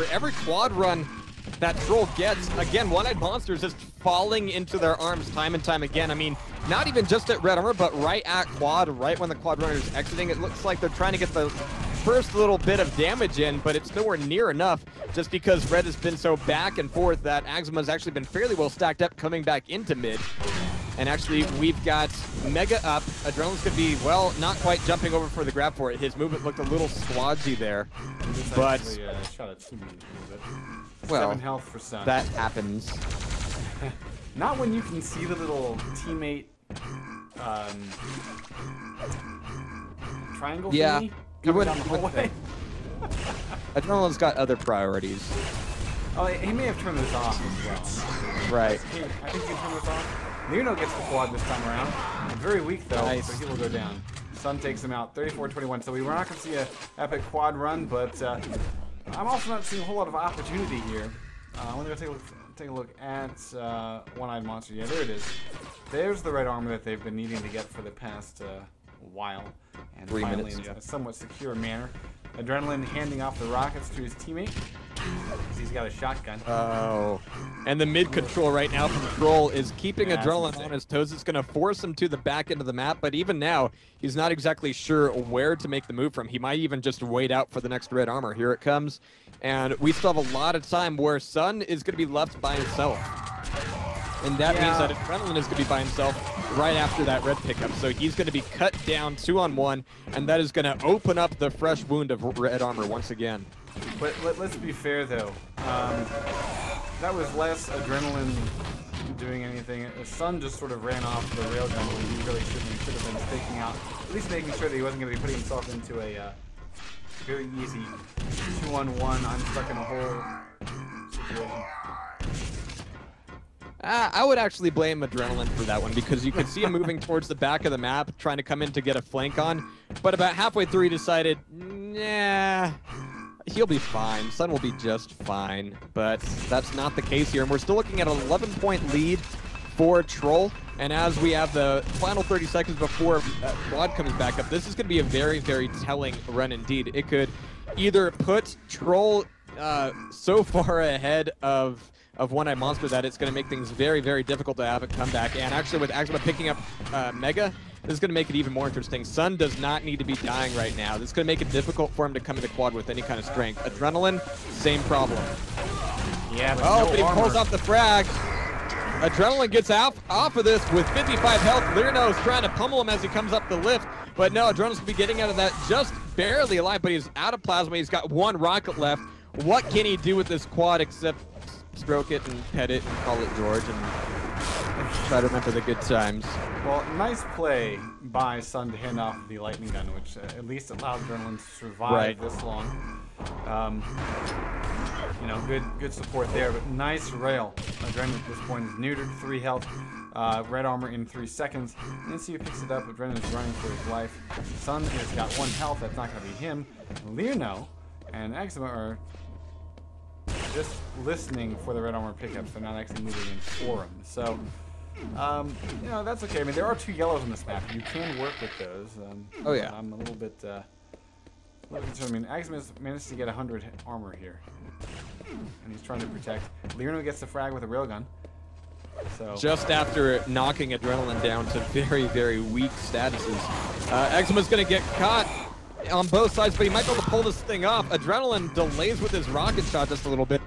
for every quad run that Troll gets, again, One-Eyed Monster is just falling into their arms time and time again. I mean, not even just at red armor, but right at quad, right when the quad runner is exiting. It looks like they're trying to get the first little bit of damage in, but it's nowhere near enough just because red has been so back and forth that Axma's actually been fairly well stacked up coming back into mid. And actually, we've got Mega up. Adrenaline's going to be, well, not quite jumping over for the grab for it. His movement looked a little squadgy there. But actually, shot a teammate a little bit. Well, 7 health for Sun. That happens. Not when you can see the little teammate triangle thingy coming down the hallway. Adrenaline's got other priorities. Oh, he may have turned this off as well. Right. I think he turned this off. Leono gets the quad this time around. Very weak though, Nice. so he will go down. Sun takes him out, 34-21. So we were not going to see an epic quad run, but I'm also not seeing a whole lot of opportunity here. I want to go take a look at One-Eyed Monster. Yeah, there it is. There's the red armor that they've been needing to get for the past while, and 3 finally minutes, in a somewhat secure manner. Adrenaline handing off the rockets to his teammate because he's got a shotgun. Oh. And the mid control right now from Troll is keeping Yeah, Adrenaline on his toes. It's going to force him to the back end of the map, but even now, he's not exactly sure where to make the move from. He might even just wait out for the next red armor. Here it comes. And we still have a lot of time where Sun is going to be left by himself. And that means that Adrenaline is going to be by himself right after that red pickup. So he's going to be cut down 2-on-1, and that is going to open up the fresh wound of red armor once again. But let's be fair, though. That was less Adrenaline doing anything. Sun just sort of ran off the railgun when he really shouldn't. He should have been staking out, at least making sure that he wasn't going to be putting himself into a very easy 2-on-1, I'm stuck in a hole situation. I would actually blame Adrenaline for that one because you could see him moving towards the back of the map, trying to come in to get a flank on. But about halfway through, he decided, nah, he'll be fine. Sun will be just fine. But that's not the case here. And we're still looking at an 11-point lead for Troll. And as we have the final 30 seconds before Quad comes back up, this is going to be a very, very telling run indeed. It could either put Troll so far ahead of One-Eyed Monster that it's going to make things very, very difficult to have a comeback. And actually with Axma picking up Mega, this is going to make it even more interesting. Sun does not need to be dying right now. This is going to make it difficult for him to come into quad with any kind of strength. Adrenaline, same problem. Yeah, but he pulls off the frag. Adrenaline gets off of this with 55 health. Lirno is trying to pummel him as he comes up the lift. But no, Adrenaline's going to be getting out of that just barely alive, but he's out of plasma. He's got one rocket left. What can he do with this quad except stroke it and pet it and call it George and try to remember the good times? Well, nice play by Sun to hand off the lightning gun, which at least allowed Adrenaline to survive this long. You know, good support there, but nice rail. Adrenaline at this point is neutered, 3 health, red armor in 3 seconds. And see who picks it up. Adrenaline is running for his life. Sun has got 1 health. That's not going to be him. Leono and Axma are just listening for the red armor pickups. They're not actually moving in for them. So, you know, that's okay. I mean, there are 2 yellows on this map. You can work with those. Oh, yeah. I'm a little bit concerned. I mean, Axma's managed to get 100 armor here. And he's trying to protect. Leono gets the frag with a railgun. So just after knocking Adrenaline down to very, very weak statuses. Axma's going to get caught on both sides, but he might be able to pull this thing off. Adrenaline delays with his rocket shot just a little bit,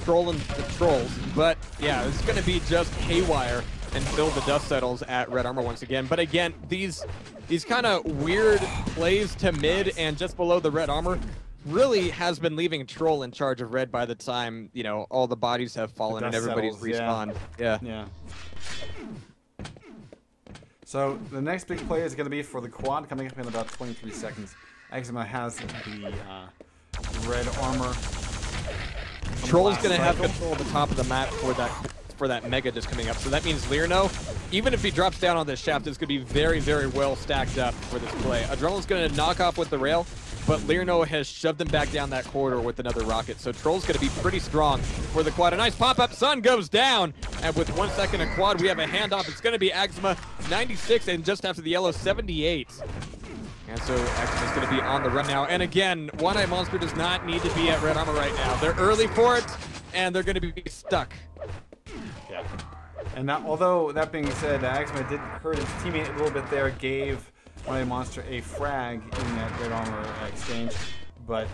trolling the trolls. But yeah, it's going to be just haywire until the dust settles at red armor once again. But again, these kind of weird plays to mid and just below the red armor really has been leaving Troll in charge of red by the time, you know, all the bodies have fallen and everybody's respawned. Yeah. So the next big play is going to be for the quad coming up in about 23 seconds. Axma has the red armor. Troll's going to have control of the top of the map for that mega just coming up. So that means Lirno, even if he drops down on this shaft, is going to be very, very well stacked up for this play. Adrenaline's going to knock off with the rail, but Lirno has shoved him back down that corridor with another rocket. So Troll's going to be pretty strong for the quad. A nice pop-up. Sun goes down. And with 1 second of quad, we have a handoff. It's going to be Axma, 96, and just after the yellow, 78. And so X is going to be on the run now. And again, One-Eyed Monster does not need to be at red armor right now. They're early for it, and they're going to be stuck. Yeah. And that, although that being said, Axma did hurt his teammate a little bit there, gave One-Eyed Monster a frag in that red armor exchange, but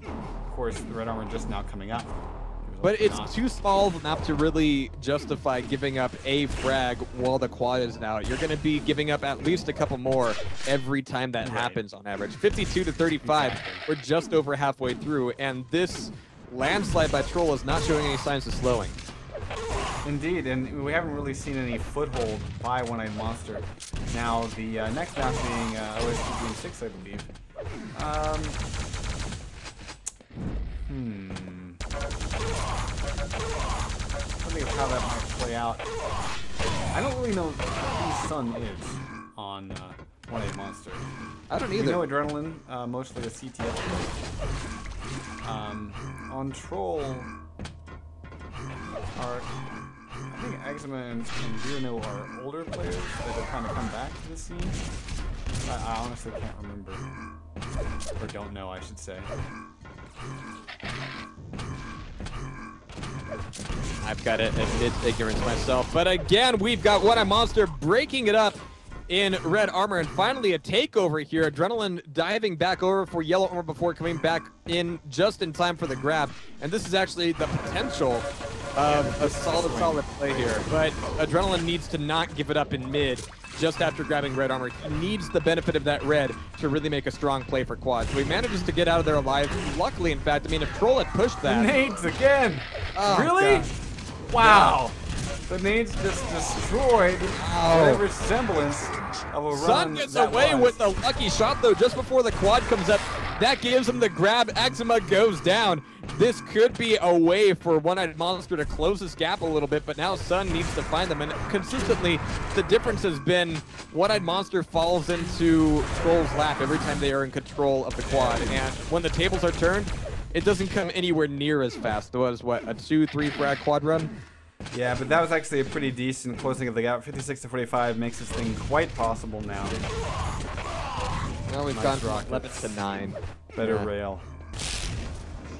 of course the red armor just now coming up. But it's too small of a map to really justify giving up a frag while the quad is out. You're going to be giving up at least a couple more every time that happens on average. 52 to 35, exactly. We're just over halfway through, and this landslide by Troll is not showing any signs of slowing. Indeed, and we haven't really seen any foothold by One-Eyed Monster. Now, the next map being OSTDM 6, I believe. Think of how that might play out. I don't really know who Sun is on One-Eyed Monster. I don't either. We know Adrenaline, mostly a CTF. On Troll, I think Eczema and Virno are older players that have kind of come back to the scene. I honestly can't remember. Or don't know, I should say. I've got to admit ignorance myself. But again, we've got One-Eyed Monster breaking it up in red armor, and finally a takeover here. Adrenaline diving back over for yellow armor before coming back in just in time for the grab. And this is actually the potential of a solid play here. But Adrenaline needs to not give it up in mid just after grabbing red armor. He needs the benefit of that red to really make a strong play for quad. So he manages to get out of there alive. Luckily, in fact, I mean, if Troll had pushed that. Nades again! Oh, really? God. Wow! The nades just destroyed whatever semblance of a run. Sun gets away with a lucky shot, though, just before the quad comes up. That gives him the grab. Eczema goes down. This could be a way for One-Eyed Monster to close this gap a little bit, but now Sun needs to find them. And consistently, the difference has been One-Eyed Monster falls into Troll's lap every time they are in control of the quad. And when the tables are turned, it doesn't come anywhere near as fast. It was, what, a 2-3 frag quad run? Yeah, but that was actually a pretty decent closing of the gap. 56 to 45 makes this thing quite possible now. Well, we've gone from 11 to 9. Better rail.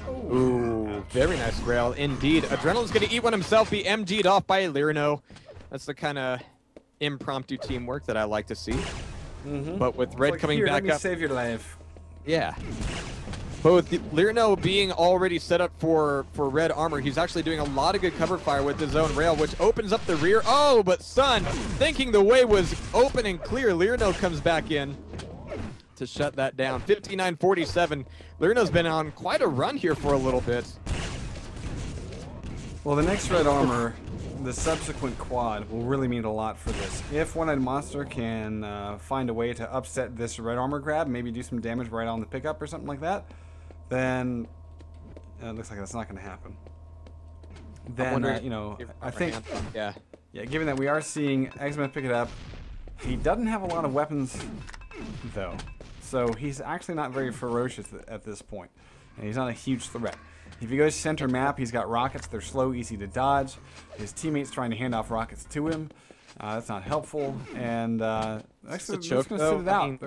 Ooh, very nice rail indeed. Adrenaline's going to eat one himself, be MG'd off by Lirino. That's the kind of impromptu teamwork that I like to see. But with red like, coming here, back let me up. Save your life. Yeah. But with Lirino being already set up for red armor, he's actually doing a lot of good cover fire with his own rail, which opens up the rear. Oh, but Sun, thinking the way was open and clear, Lirino comes back in to shut that down. 59-47. Lirino's been on quite a run here for a little bit. Well, the next red armor, the subsequent quad, will really mean a lot for this. If One-Eyed Monster can find a way to upset this red armor grab, maybe do some damage right on the pickup or something like that, then it looks like that's not going to happen. Then, you know, I think, yeah, given that we are seeing Eczema pick it up, he doesn't have a lot of weapons, though. So he's actually not very ferocious at this point. And he's not a huge threat. If he goes center map, he's got rockets. They're slow, easy to dodge. His teammates trying to hand off rockets to him. That's not helpful. And actually, they're just going to sit it out.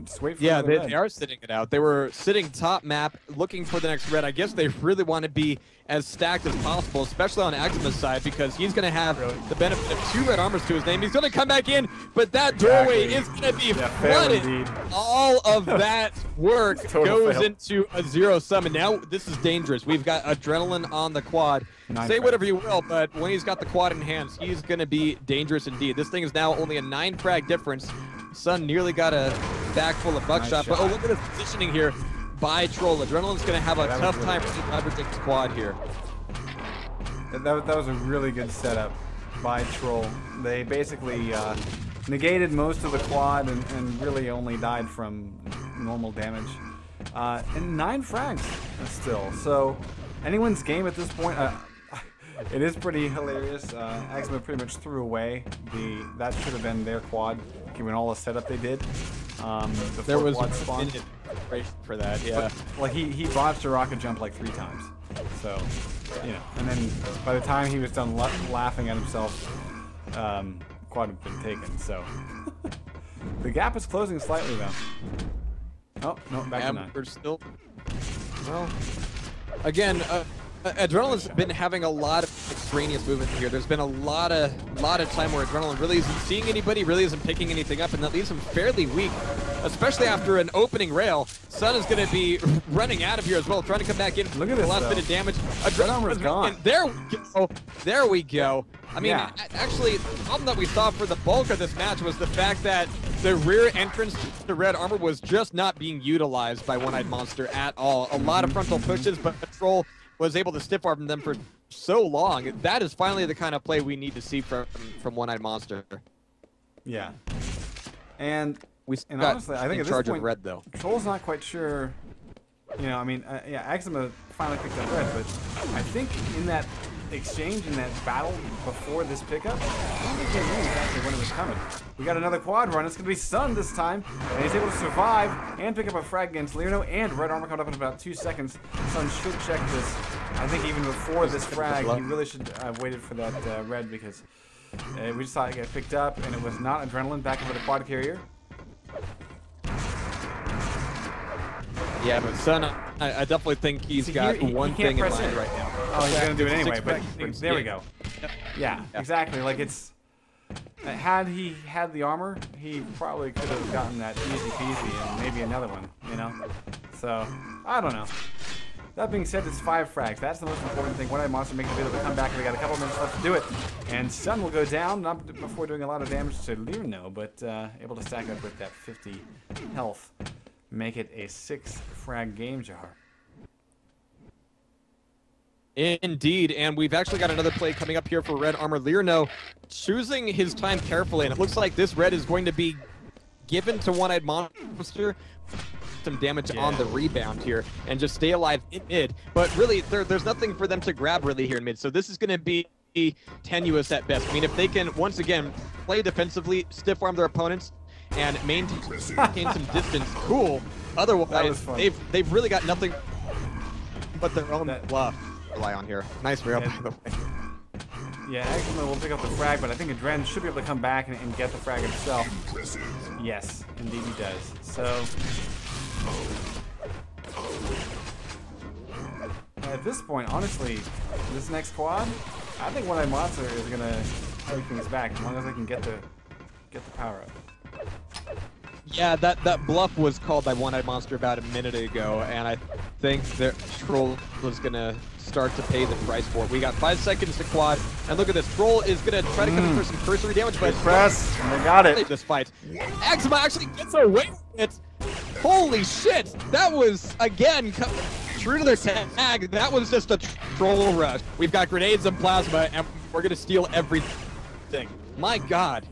Just wait for they are sitting it out. They were sitting top map, looking for the next red. I guess they really want to be as stacked as possible, especially on Eczema's side, because he's going to have the benefit of 2 red armors to his name. He's going to come back in, but that doorway is going to be flooded. All of that work goes into a 0-sum, and now this is dangerous. We've got Adrenaline on the quad. Say whatever you will, but when he's got the quad in hands, he's going to be dangerous indeed. This thing is now only a 9 frag difference. Sun nearly got a back full of buckshot, but oh, look at his positioning here by Troll. Adrenaline's going to have a tough time leveraging the quad here. That was a really good setup by Troll. They basically negated most of the quad and really only died from normal damage. And 9 frags still. So anyone's game at this point. It is pretty hilarious. Eczema pretty much threw away that should have been their quad, given all the setup they did. There was a minute for that, yeah. But, like he botched a rocket jump like 3 times. So, you know, and then by the time he was done laughing at himself, quad had been taken. So, The gap is closing slightly, though. Oh, no, back to 9. We're still... Well, again, Adrenaline's been having a lot of extraneous movement here. There's been a lot of time where Adrenaline really isn't seeing anybody, really isn't picking anything up, and that leaves him fairly weak, especially after an opening rail. Sun is going to be running out of here as well, trying to come back in. Look at this, last bit of damage. Adrenaline's gone. There we go. There we go. I mean, Yeah. actually, the problem that we saw for the bulk of this match was the fact that the rear entrance to red armor was just not being utilized by One-Eyed Monster at all. A lot of frontal pushes, but Troll was able to stiff arm them for so long. That is finally the kind of play we need to see from One-Eyed Monster. Yeah. And got honestly, I think in at this charge point, of red though. Troll's not quite sure. You know, I mean, yeah, Axima finally picked up red, but I think in that exchange, in that battle before this pickup, I don't think they knew exactly when it was coming. We got another quad run. It's going to be Sun this time, and he's able to survive and pick up a frag against Leono, and red armor coming up in about 2 seconds. Sun should check this. I think even before this frag, he really should have waited for that red, because we just saw it get picked up, and it was not Adrenaline back over the quad carrier. Yeah, but Sun, I definitely think he's got one thing in mind right now. Oh, he's going to do it anyway, but Six there we go. Yeah, exactly. Like, it's... Had he had the armor, he probably could have gotten that easy peasy and maybe another one, you know? So, I don't know. That being said, it's 5 frags. That's the most important thing. One-Eyed Monster making a bit of a comeback. We got a couple minutes left to do it. And Sun will go down, not before doing a lot of damage to Leono, but able to stack up with that 50 health. Make it a 6 frag game, Jahar. Indeed, and we've actually got another play coming up here for Red Armor. Leono choosing his time carefully, and it looks like this red is going to be given to One-Eyed Monster. Some damage on the rebound here and just stay alive in mid. But really, there's nothing for them to grab really here in mid, so this is going to be tenuous at best. I mean, if they can, once again, play defensively, stiff arm their opponents, and maintain some distance, cool. Otherwise, they've really got nothing but their own bluff to rely on here. Nice rail, by the way. Yeah, Axima will pick up the frag, but I think Adren should be able to come back and get the frag himself. Yes, indeed he does. So, at this point, honestly, this next quad, I think One-Eyed Monster is gonna take things back as long as they can get the power up. Yeah, that bluff was called by One-Eyed Monster about a minute ago, and I think their Troll was gonna start to pay the price for it. We got 5 seconds to quad, and look at this. Troll is gonna try to come in for some cursory damage, but press, and they got it. This fight, Axima actually gets away with it. Holy shit! That was again true to their tag. That was just a Troll rush. We've got grenades and plasma, and we're gonna steal everything. My God,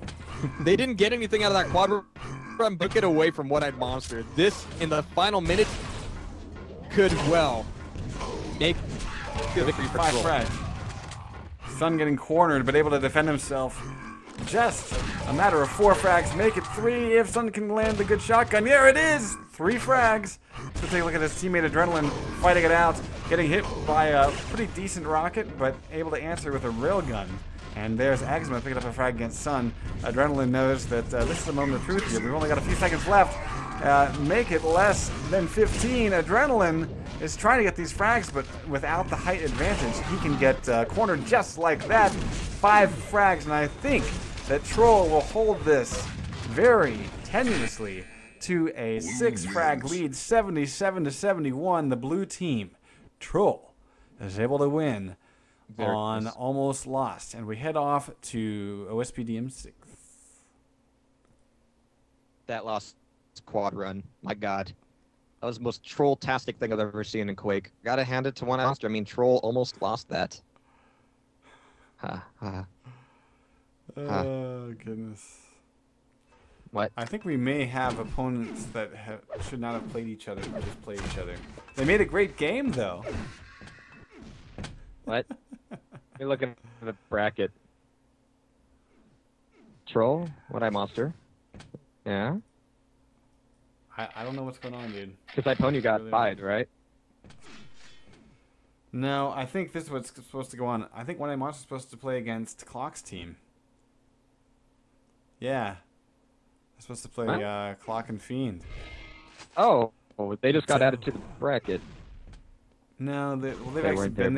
they didn't get anything out of that quad run. Book it away from One-Eyed Monster. This in the final minutes could well make the victory for Troll. 5 frags. Sun getting cornered, but able to defend himself. Just a matter of 4 frags. Make it 3 if Sun can land the good shotgun. There it is! 3 frags. Let's take a look at his teammate Adrenaline fighting it out. Getting hit by a pretty decent rocket, but able to answer with a railgun. And there's Axima picking up a frag against Sun. Adrenaline knows that this is the moment of truth here. We've only got a few seconds left. Make it less than 15. Adrenaline is trying to get these frags, but without the height advantage, he can get cornered just like that. 5 frags, and I think that Troll will hold this very tenuously to a 6 frag lead, 77-71. The blue team, Troll, is able to win on Almost Lost, and we head off to OSPDM 6. That lost quad run, my God, that was the most troll-tastic thing I've ever seen in Quake. Gotta hand it to One-Eyed Monster. I mean, Troll almost lost that. Oh goodness. What? I think we may have opponents that should not have played each other, but just played each other. They made a great game, though. What? You're looking at the bracket. Troll? One-Eyed Monster? Yeah? I don't know what's going on, dude. Because Iponu got really fired, right? No, I think this is what's supposed to go on. I think One-Eyed Monster's supposed to play against Clock's team. Yeah. Supposed to play Huh? Clock and Fiend. Oh, they just got added to the bracket. No, they've They actually weren't there been